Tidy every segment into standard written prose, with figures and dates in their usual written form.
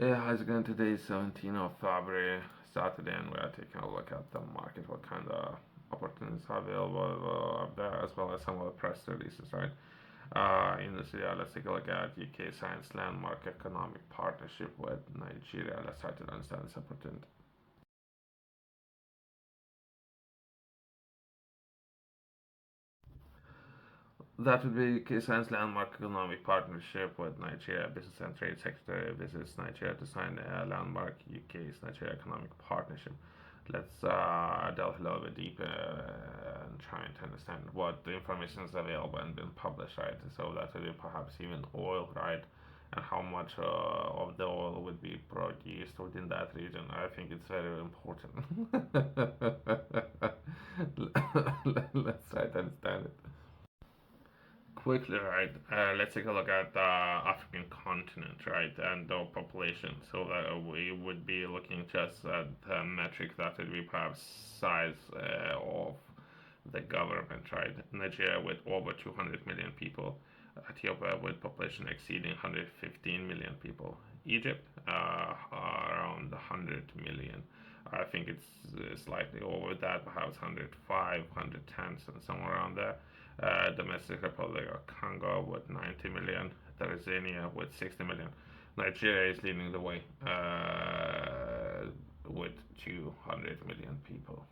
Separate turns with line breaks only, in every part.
Yeah, how's it going today? 17th of February, Saturday, and we are taking a look at the market, what kind of opportunities are available up there, as well as some of the press releases, right? In this video, let's take a look at UK Science Landmark Economic Partnership with Nigeria. Let's try to understand this opportunity. That would be UK Science Landmark Economic Partnership with Nigeria. Business and Trade Secretary visits Nigeria to sign a landmark UK's Nigeria Economic Partnership. Let's delve a little bit deeper and trying to understand what the information is available and been published, right? So that will be perhaps even oil, right? And how much of the oil would be produced within that region. I think it's very important. Let's try to understand it quickly, right? Let's take a look at the African continent, right, and the population. So we would be looking just at the metric that would be perhaps size of the government, right? Nigeria with over 200 million people, Ethiopia with population exceeding 115 million people, Egypt around 100 million. I think it's slightly over that, perhaps 105, 110, somewhere around there. Domestic Republic of Congo with 90 million, Tanzania with 60 million. Nigeria is leading the way with 200 million people.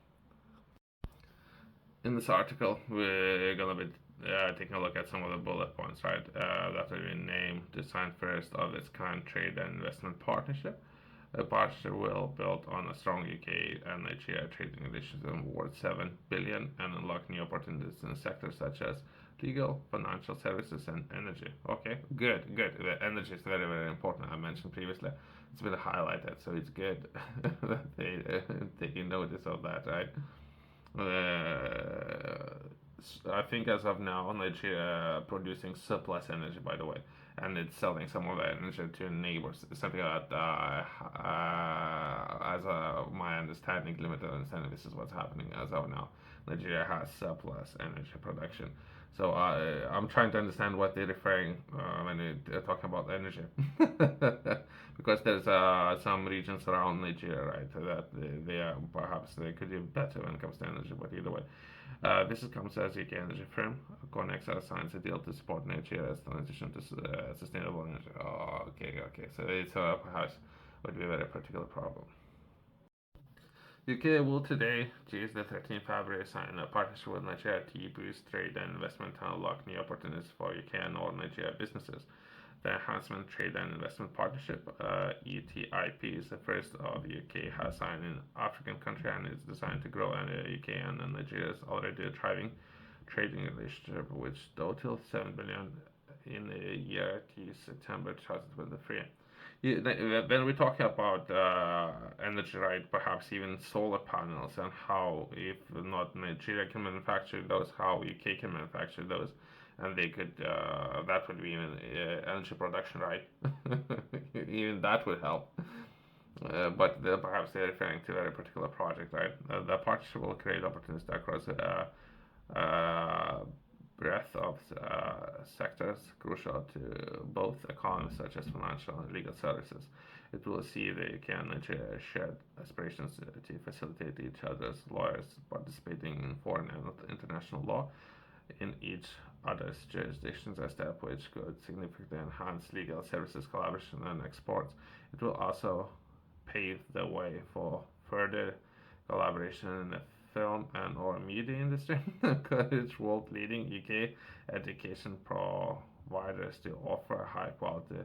In this article, we're gonna be taking a look at some of the bullet points, right? That will be named designed first of its kind trade and investment partnership. The partnership will build on a strong UK and Nigeria trading relationship worth 7 billion and unlock new opportunities in sectors such as legal, financial services, and energy. Okay, good, good. The energy is very, very important. I mentioned previously. It's been highlighted, so it's good that they taking notice of that, right? I think as of now, Nigeria producing surplus energy, by the way, and it's selling some of the energy to neighbors. Something like that. As my understanding, limited understanding, this is what's happening as of now. Nigeria has surplus energy production. So I'm trying to understand what they're referring when they're talking about energy, because there's some regions around Nigeria, right, that they are perhaps they could do better when it comes to energy. But either way, this comes as UK energy firm Connects has signed a deal to support Nigeria's transition to sustainable energy. Oh, okay, okay. So it's perhaps would be a very particular problem. UK will today, Tuesday 13th February, sign a partnership with Nigeria to boost trade and investment and unlock new opportunities for UK and all Nigeria businesses. The Enhancement Trade and Investment Partnership (ETIP) is the first of the UK has signed in African country and is designed to grow UK and Nigeria's already thriving trading relationship, which totaled 7 billion in the year to September 2023. When we're talking about energy, right, perhaps even solar panels and how, if not Nigeria can manufacture those, how UK can manufacture those, and they could, that would be even energy production, right? Even that would help. But perhaps they're referring to a very particular project, right? The partnership will create opportunities across uh, breadth of sectors crucial to both economies, such as financial and legal services. It will see the UK and Nigeria shared aspirations to facilitate each other's lawyers participating in foreign and international law in each other's jurisdictions, a step which could significantly enhance legal services collaboration and exports. It will also pave the way for further collaboration in the film and or media industry, encourage world-leading UK education providers to offer high-quality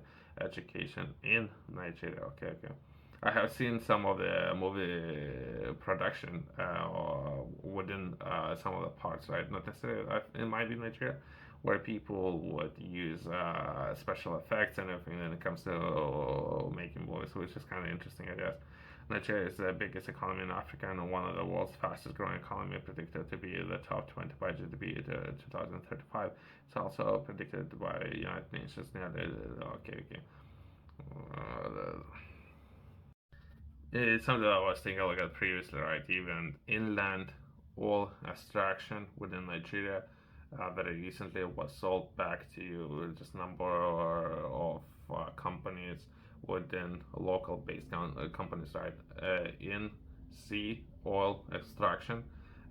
education in Nigeria. Okay, okay. I have seen some of the movie production within some of the parts, right? Not necessarily, it might be Nigeria, where people would use special effects and everything when it comes to making movies, which is kind of interesting, I guess. Nigeria is the biggest economy in Africa and one of the world's fastest growing economy, predicted to be the top 20 by GDP in 2035. It's also predicted by United Nations nearly. Okay, okay. Uh, it's something that I was thinking a look at previously, right? Even inland oil extraction within Nigeria very recently was sold back to just number of companies within local-based companies, right? In sea oil extraction,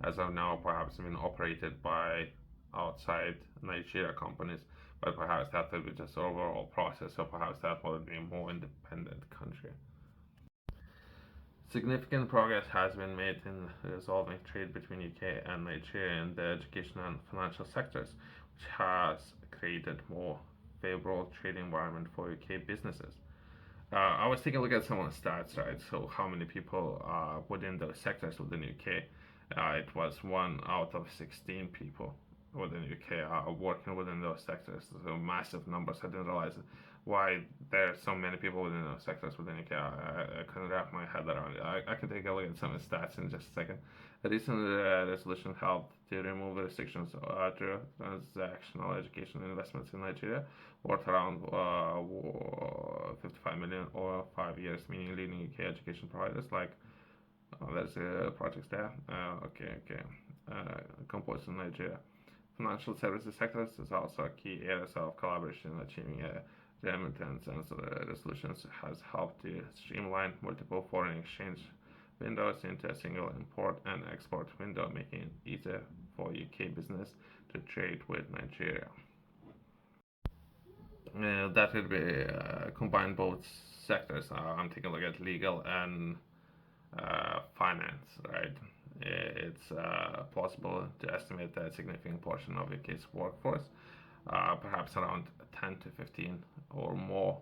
as of now, perhaps been operated by outside Nigeria companies, but perhaps that will be just overall process, so perhaps that will be a more independent country. Significant progress has been made in resolving trade between UK and Nigeria in the education and financial sectors, which has created more favorable trade environment for UK businesses. I was taking a look at some of the stats, right? So how many people are within those sectors within UK? It was 1 out of 16 people within UK are working within those sectors. So massive numbers. I didn't realize why there are so many people within those sectors within UK. I couldn't wrap my head around it. I can take a look at some of the stats in just a second. A recent resolution helped to remove restrictions to transactional education investments in Nigeria, worth around 55 million over 5 years, meaning leading UK education providers like there's projects there. Okay. Composed in Nigeria. Financial services sectors is also a key area of collaboration in achieving remittance and resolutions has helped to streamline multiple foreign exchange windows into a single import and export window, making it easier for UK business to trade with Nigeria. That would be combine both sectors. I'm taking a look at legal and finance, right? It's possible to estimate that a significant portion of UK's workforce, perhaps around 10 to 15 or more.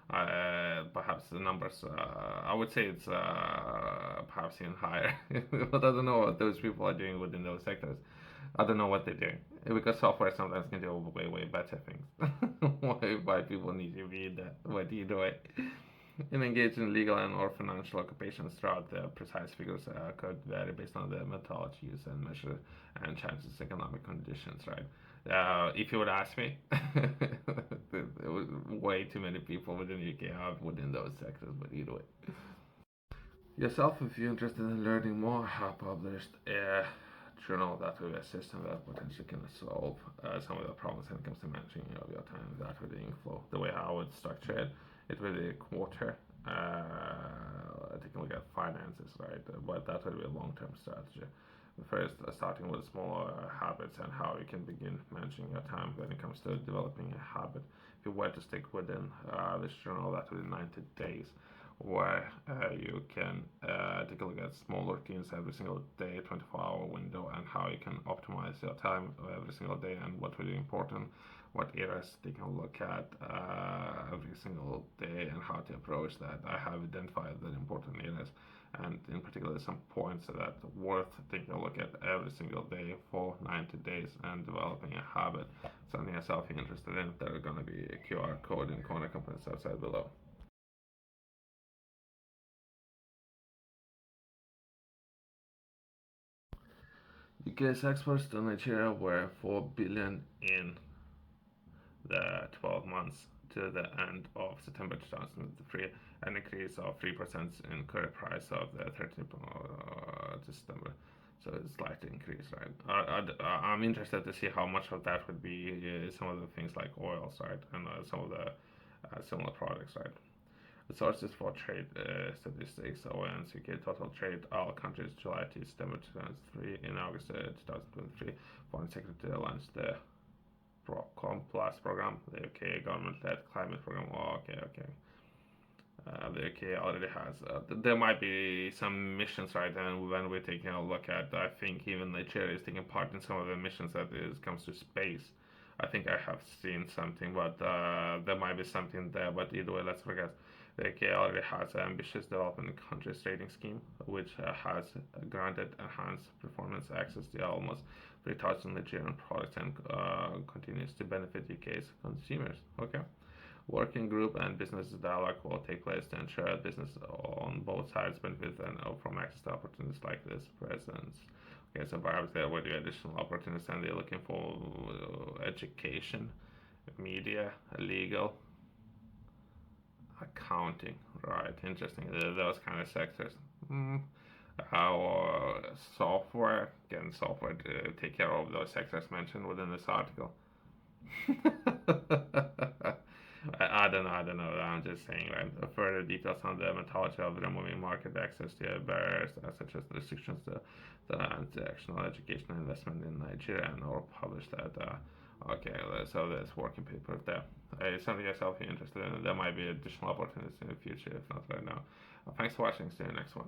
Perhaps the numbers, I would say it's perhaps even higher, but I don't know what those people are doing within those sectors. I don't know what they're doing because software sometimes can do way better things. why people need to read that? But either way, and engage in legal and or financial occupations throughout the precise figures could vary based on the methodology used and measure and changes economic conditions, right? If you would ask me, there was way too many people within the UK are within those sectors, but either way. Yourself, if you're interested in learning more, I published a journal that will assist and that potentially can solve some of the problems when it comes to managing your time, that with the ink flow. The way I would structure it, it will be a quarter, taking a look at finances, right? But that will be a long-term strategy. First, starting with small habits and how you can begin managing your time when it comes to developing a habit. If you were to stick within this journal, that will be 90 days, where you can take a look at small routines every single day, 24-hour window, and how you can optimize your time every single day and what will be important, what areas taking a look at every single day and how to approach that. I have identified the important areas and in particular some points that are worth taking a look at every single day for 90 days and developing a habit. Something yourself you're interested in, there are going to be a QR code in corner components outside below. UK's exports to Nigeria were 4 billion in the 12 months to the end of September 2023, an increase of 3% in current price of the 13th December. So it's slightly increased, right? I'm interested to see how much of that would be some of the things like oils, right, and some of the similar products, right? The sources for trade statistics: ONS UK total trade all countries July to September 2003. In August 2023, Foreign Secretary launched the Plus program, the UK government-led climate program. Oh, okay. The UK already has. There might be some missions, right? And when we're taking a look at, I think even Nigeria is taking part in some of the missions that comes to space. I think I have seen something, but there might be something there. But either way, let's forget. The UK already has an ambitious development countries rating scheme, which has granted enhanced performance access to almost 3,000 Nigerian products and continues to benefit UK's consumers. Okay. Working group and business dialogue will take place to ensure business on both sides benefit from access to opportunities like this presence. Okay, so perhaps there will be additional opportunities and they're looking for education, media, legal, accounting, right? Interesting. Those kind of sectors. Our software, can software to take care of those sectors mentioned within this article? I don't know. I'm just saying, right? Further details on the methodology of removing market access to barriers, such as restrictions to transactional education and investment in Nigeria, and or published at. Okay, so that's working paper there. It's something yourself you're interested in. There might be additional opportunities in the future, if not right now. Thanks for watching. See you next one.